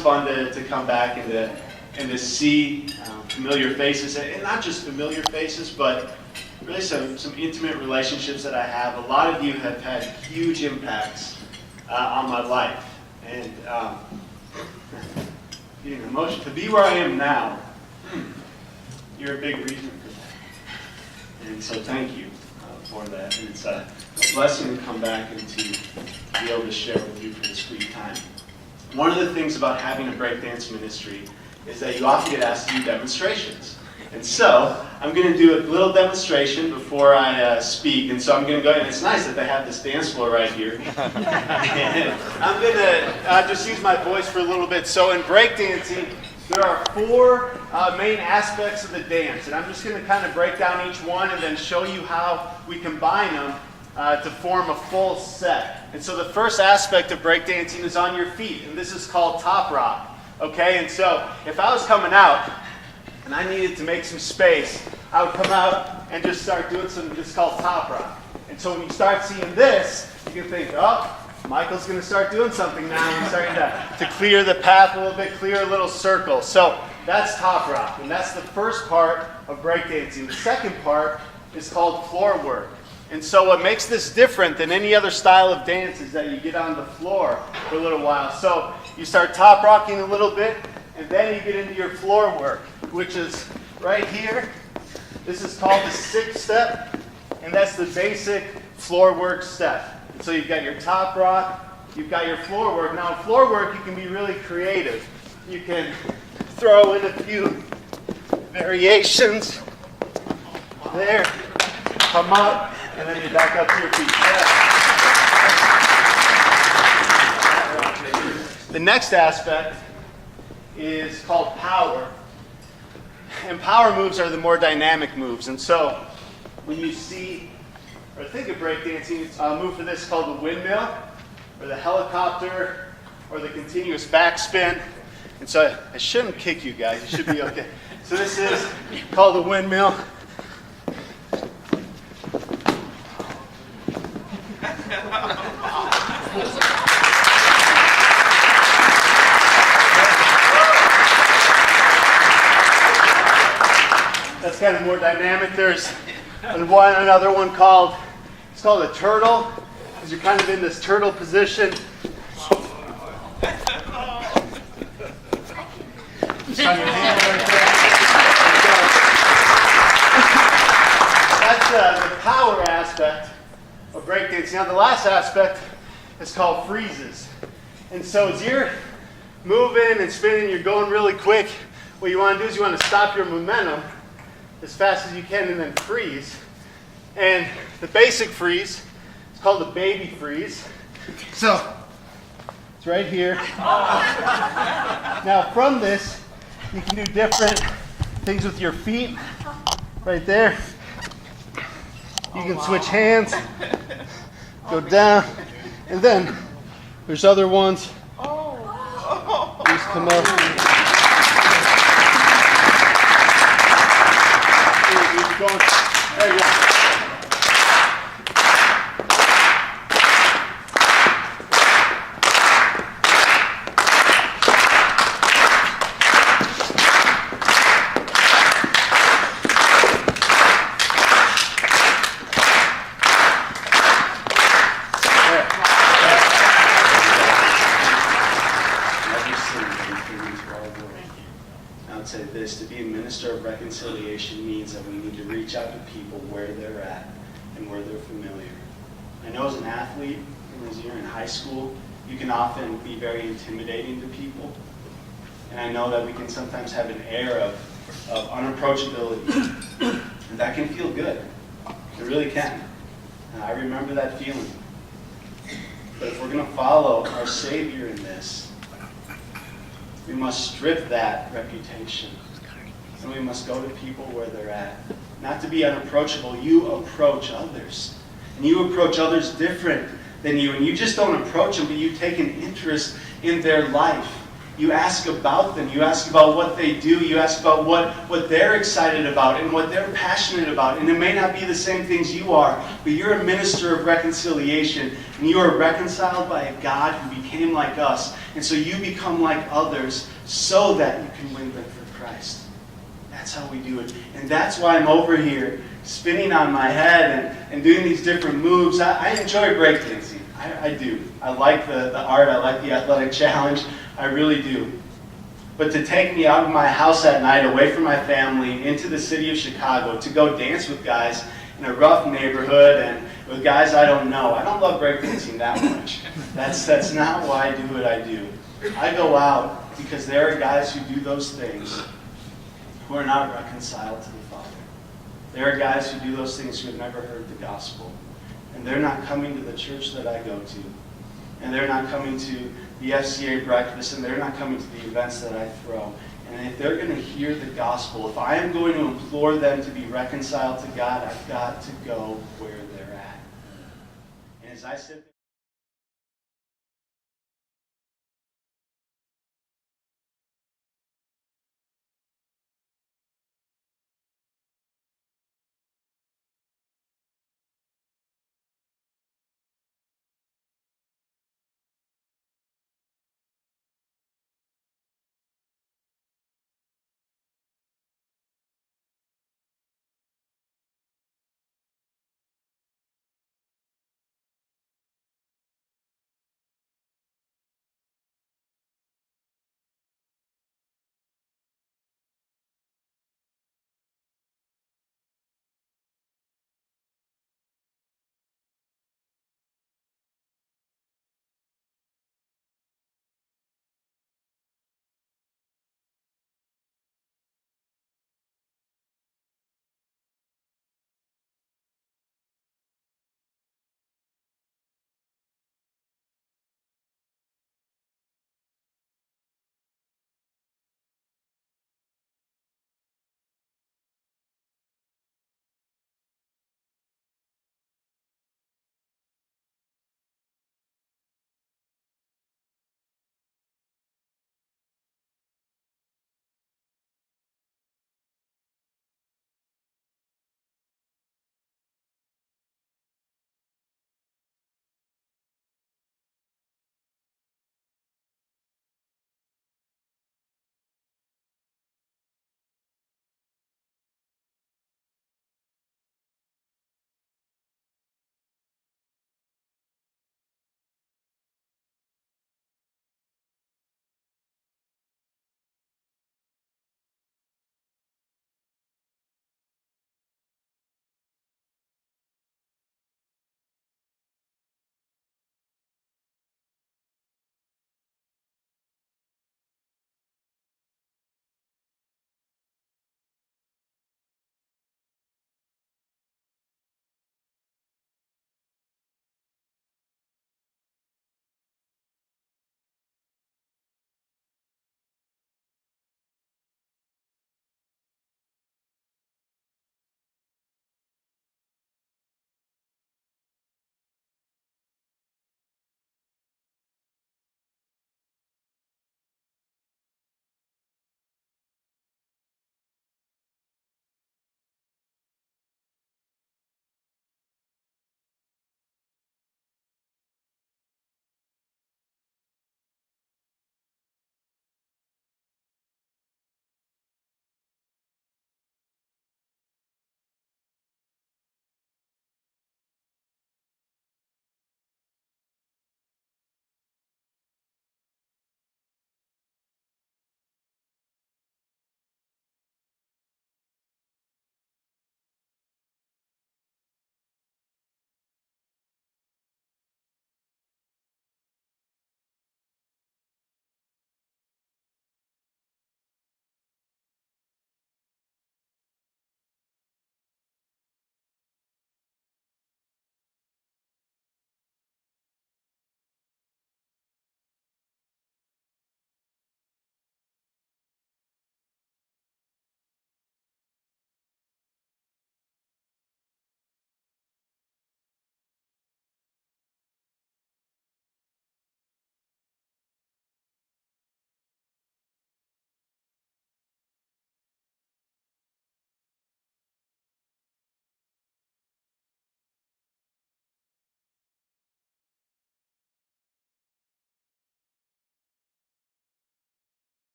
fun to come back and to see familiar faces, and not just familiar faces, but really some intimate relationships that I have. A lot of you have had huge impacts on my life, and being emotional to be where I am now. You're a big reason for that, and so thank you for that. And it's a blessing to come back and to be able to share with you for this sweet time. One of the things about having a breakdance ministry is that you often get asked to do demonstrations. And so, I'm going to do a little demonstration before I speak. And so I'm going to go, and it's nice that they have this dance floor right here. And I'm going to just use my voice for a little bit. So in breakdancing, there are 4 main aspects of the dance. And I'm just going to kind of break down each one and then show you how we combine them to form a full set. And so the first aspect of breakdancing is on your feet. And this is called top rock. Okay, and so if I was coming out and I needed to make some space, I would come out and just start doing something just called top rock. And so when you start seeing this, you can think, oh, Michael's going to start doing something now. He's starting to clear the path a little bit, clear a little circle. So that's top rock, and that's the first part of breakdancing. The second part is called floor work. And so what makes this different than any other style of dance is that you get on the floor for a little while. So you start top rocking a little bit, and then you get into your floor work, which is right here. This is called the 6th step, and that's the basic floor work step. And so you've got your top rock, you've got your floor work. Now in floor work, you can be really creative. You can throw in a few variations there, come up, and then you back up to your feet. The next aspect is called power. And power moves are the more dynamic moves. And so when you see or think of breakdancing, a move for this is called the windmill, or the helicopter, or the continuous backspin. And so I shouldn't kick you guys. You should be okay. So this is called the windmill. That's kind of more dynamic. There's another one called a turtle, because you're kind of in this turtle position. Just on your hand right there. That's the power aspect of breakdancing. Now the last aspect is called freezes. And so as you're moving and spinning, you're going really quick, what you want to do is you want to stop your momentum as fast as you can and then freeze. And the basic freeze is called the baby freeze. So it's right here. Now from this, you can do different things with your feet. Right there. You can switch hands, go down, and then there's other ones. Just come up. There you go. To be a minister of reconciliation means that we need to reach out to people where they're at and where they're familiar. I know as an athlete, and as you're in high school, you can often be very intimidating to people. And I know that we can sometimes have an air of unapproachability. And that can feel good. It really can. And I remember that feeling. But if we're going to follow our Savior in this, we must strip that reputation. And we must go to people where they're at. Not to be unapproachable, you approach others. And you approach others different than you. And you just don't approach them, but you take an interest in their life. You ask about them. You ask about what they do. You ask about what they're excited about and what they're passionate about. And it may not be the same things you are, but you're a minister of reconciliation. And you are reconciled by a God who became like us And so you become like others so that you can win them for Christ. That's how we do it. And that's why I'm over here spinning on my head and doing these different moves. I enjoy breakdancing. I do. I like the art. I like the athletic challenge. I really do. But to take me out of my house at night, away from my family, into the city of Chicago, to go dance with guys in a rough neighborhood and with guys I don't know. I don't love breakdancing that much. That's not why I do what I do. I go out because there are guys who do those things who are not reconciled to the Father. There are guys who do those things who have never heard the gospel. And they're not coming to the church that I go to. And they're not coming to the FCA breakfast, and they're not coming to the events that I throw. And if they're going to hear the gospel, if I am going to implore them to be reconciled to God, I've got to go where they're at. And as I sit there,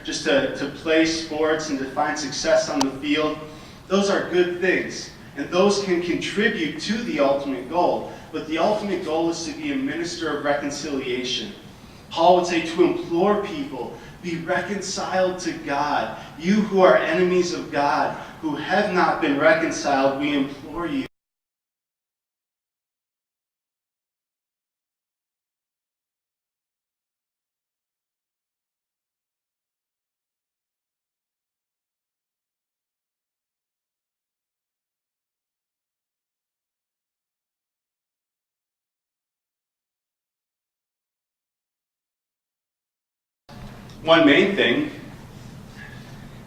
just to play sports and to find success on the field. Those are good things, and those can contribute to the ultimate goal. But the ultimate goal is to be a minister of reconciliation. Paul would say to implore people, be reconciled to God. You who are enemies of God, who have not been reconciled, we implore you. One main thing,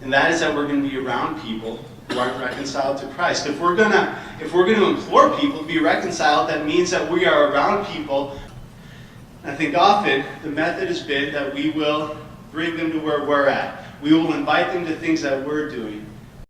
and that is that we're going to be around people who aren't reconciled to Christ. If we're going to implore people to be reconciled, that means that we are around people. I think often the method has been that we will bring them to where we're at. We will invite them to things that we're doing.